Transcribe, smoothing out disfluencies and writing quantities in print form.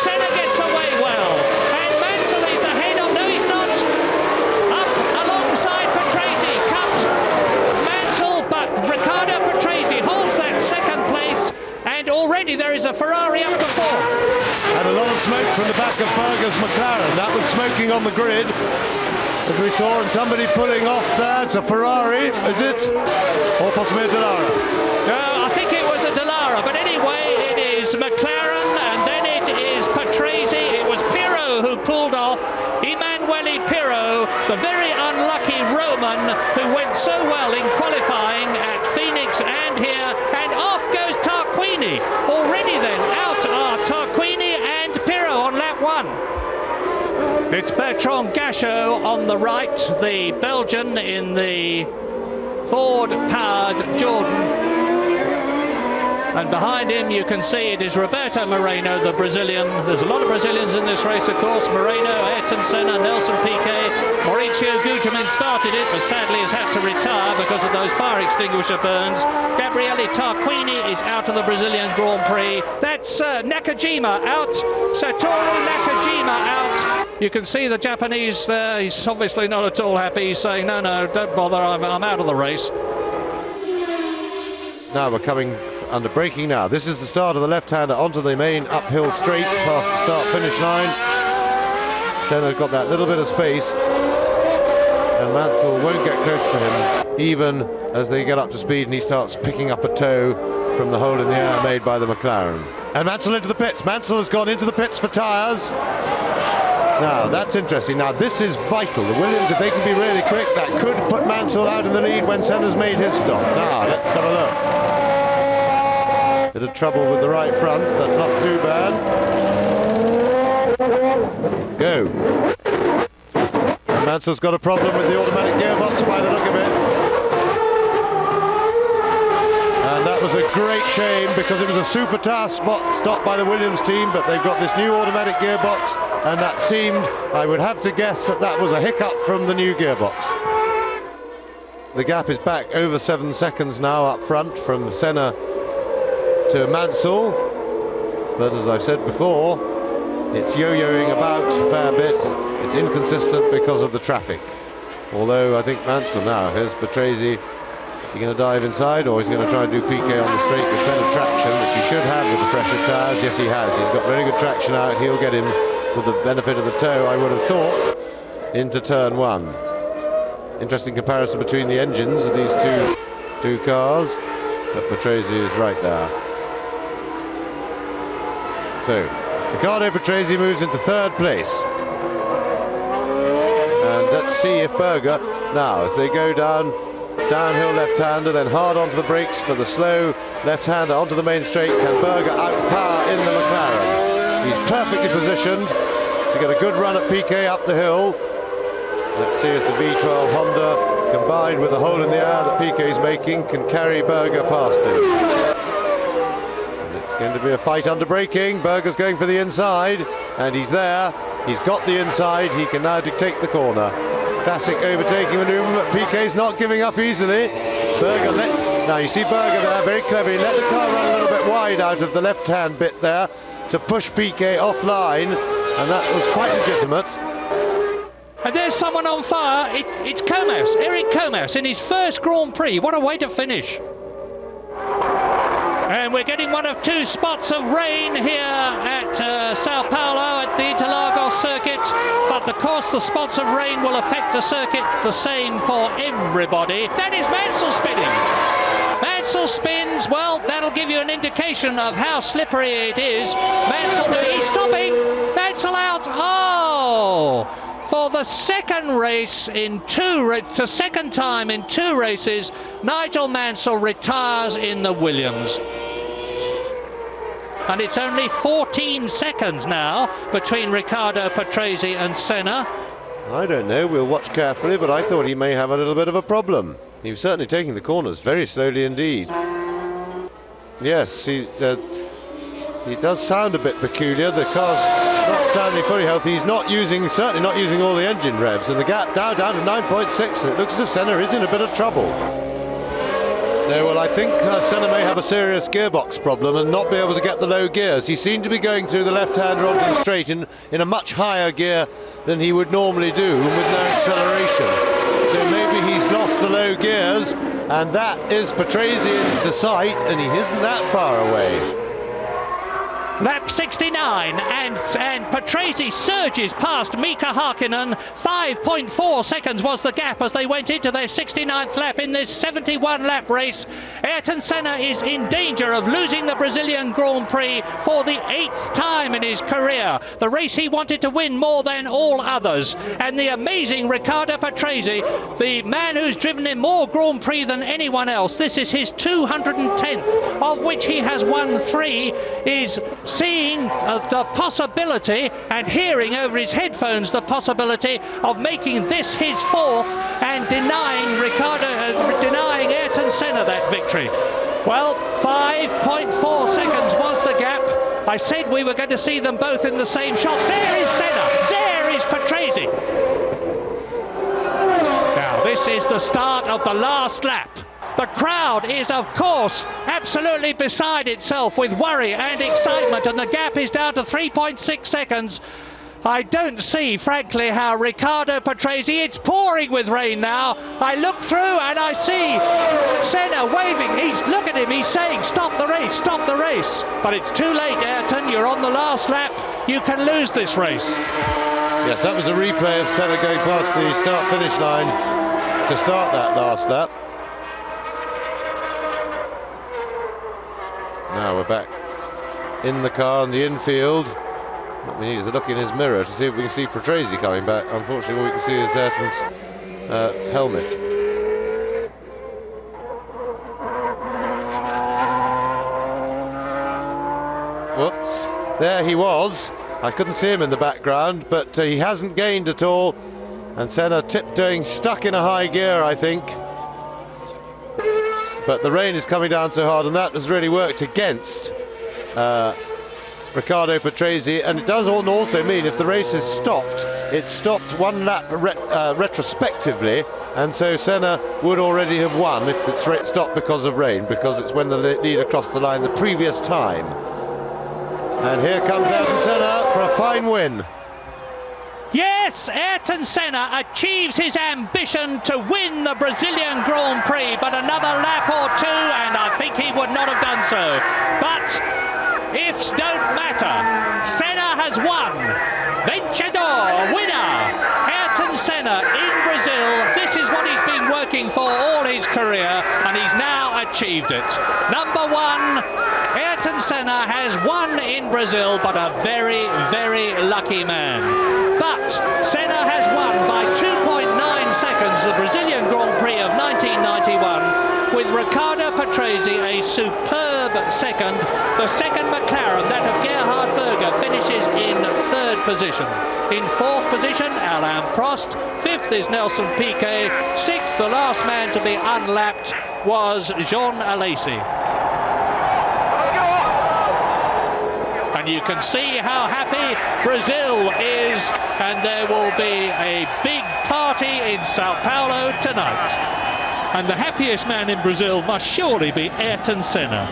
Senna gets away well. And Mansell is ahead of... No, he's not. Up alongside Patrese comes Mansell, but Riccardo Patrese holds that second place. And already there is a Ferrari up to fourth. And a lot of smoke from the back of Berger's McLaren. That was smoking on the grid, as we saw, and somebody pulling off there. It's a Ferrari, is it? Or possibly a Dallara? I think it was a Dallara, but anyway, it is McLaren, and then it is Patrese. It was Pirro who pulled off. Emanuele Pirro, the very unlucky Roman who went so well in qualifying at Phoenix and here, and off goes Tarquini. Already then, out are Tarquini and Pirro on lap one. It's Bertrand Gachot on the right, the Belgian in the Ford-powered Jordan. And behind him you can see it is Roberto Moreno, the Brazilian. There's a lot of Brazilians in this race, of course. Moreno, Ayrton Senna, Nelson Piquet. Mauricio Gugelmin started it, but sadly has had to retire because of those fire extinguisher burns. Gabriele Tarquini is out of the Brazilian Grand Prix. That's Nakajima out. Satoru Nakajima out. You can see the Japanese there. He's obviously not at all happy. He's saying, no, don't bother, I'm out of the race. Now we're coming under braking now. This is the start of the left-hander onto the main uphill straight past the start-finish line. Senna got that little bit of space, and Mansell won't get close to him, even as they get up to speed and he starts picking up a toe from the hole in the air made by the McLaren. And Mansell into the pits. Mansell has gone into the pits for tyres. Now, that's interesting. Now, this is vital. The Williams, if they can be really quick, that could put Mansell out in the lead when Senna's made his stop. Now, let's have a look. Bit of trouble with the right front, but not too bad. Go. And Mansell's got a problem with the automatic gearbox by the look of it. And that was a great shame because it was a super task stop by the Williams team, but they've got this new automatic gearbox, and that seemed, I would have to guess, that was a hiccup from the new gearbox. The gap is back over 7 seconds now up front from Senna to Mansell, but as I've said before, it's yo-yoing about a fair bit. It's inconsistent because of the traffic. Although I think Mansell now, here's Patrese. Is he going to dive inside, or is he going to try and do Piquet on the straight with better traction, which he should have with the fresher tyres? Yes, he has. He's got very good traction out. He'll get him with the benefit of the toe, I would have thought, into turn one. Interesting comparison between the engines of these two cars, but Patrese is right there. So, Riccardo Patrese moves into third place. And let's see if Berger, now as they go downhill left-hander, then hard onto the brakes for the slow left-hander onto the main straight, can Berger outpower in the McLaren? He's perfectly positioned to get a good run at Piquet up the hill. Let's see if the V12 Honda, combined with the hole in the air that Piquet's making, can carry Berger past him. Going to be a fight under braking. Berger's going for the inside, and he's there. He's got the inside. He can now dictate the corner. Classic overtaking manoeuvre, but Piquet's not giving up easily. Berger now you see Berger there, very clever. He let the car run a little bit wide out of the left-hand bit there to push Piquet offline, and that was quite legitimate. And there's someone on fire. It's Comas, Eric Comas, in his first Grand Prix. What a way to finish. And we're getting one of two spots of rain here at Sao Paulo at the Interlagos circuit. But of course the spots of rain will affect the circuit the same for everybody. That is Mansell spinning. Mansell spins. Well, that'll give you an indication of how slippery it is. Mansell, he's stopping. Mansell out. Oh! For the second race in the second time in two races, Nigel Mansell retires in the Williams. And it's only 14 seconds now between Riccardo Patrese and Senna. I don't know, we'll watch carefully, but I thought he may have a little bit of a problem. He was certainly taking the corners very slowly indeed. Yes, he does sound a bit peculiar. The car's not sounding fully healthy. He's certainly not using all the engine revs, and the gap down to 9.6, and it looks as if Senna is in a bit of trouble. No, well, I think Senna may have a serious gearbox problem and not be able to get the low gears. He seemed to be going through the left-hand rod and straight in a much higher gear than he would normally do, and with no acceleration. So maybe he's lost the low gears, and that is Patrese into sight, and he isn't that far away. Lap 69, and Patrese surges past Mika Hakkinen. 5.4 seconds was the gap as they went into their 69th lap in this 71 lap race. Ayrton Senna is in danger of losing the Brazilian Grand Prix for the 8th time in his career. The race he wanted to win more than all others. And the amazing Riccardo Patrese, the man who's driven in more Grand Prix than anyone else, this is his 210th, of which he has won 3, is seeing the possibility and hearing over his headphones the possibility of making this his 4th and denying Ayrton Senna that victory. Well, 5.4 seconds was the gap. I said we were going to see them both in the same shot. There is Senna, there is Patrese. Now this is the start of the last lap. The crowd is, of course, absolutely beside itself with worry and excitement, and the gap is down to 3.6 seconds. I don't see, frankly, how Riccardo Patrese, it's pouring with rain now. I look through and I see Senna waving. Look at him, he's saying, stop the race, stop the race. But it's too late, Ayrton, you're on the last lap. You can lose this race. Yes, that was a replay of Senna going past the start-finish line to start that last lap. Now we're back in the car in the infield. What we need is a look in his mirror to see if we can see Patrese coming back. Unfortunately, all we can see is Ayrton's helmet. Whoops, there he was. I couldn't see him in the background, but he hasn't gained at all. And Senna tiptoeing, stuck in a high gear, I think. But the rain is coming down so hard, and that has really worked against Riccardo Patrese. And it does also mean if the race is stopped, it's stopped one lap retrospectively, and so Senna would already have won if it's stopped because of rain, because it's when the leader crossed the line the previous time. And here comes Ayrton Senna for a fine win. Yes, Ayrton Senna achieves his ambition to win the Brazilian Grand Prix, but another lap or two and I think he would not have done so. But ifs don't matter. Senna has won. Vencedor, winner, Ayrton Senna in Brazil. This is what he's been working for all his career, and he's now achieved it. Number 1, Ayrton Senna has won in Brazil, but a very, very lucky man. But Senna has won by 2.9 seconds the Brazilian Grand Prix of 1991, with Riccardo Patrese a superb second. The second McLaren, that of Gerhard Berger, finishes in 3rd position. In 4th position, Alain Prost. 5th is Nelson Piquet. 6th, the last man to be unlapped, was Jean Alesi. And you can see how happy Brazil is, and there will be a big party in Sao Paulo tonight. And the happiest man in Brazil must surely be Ayrton Senna.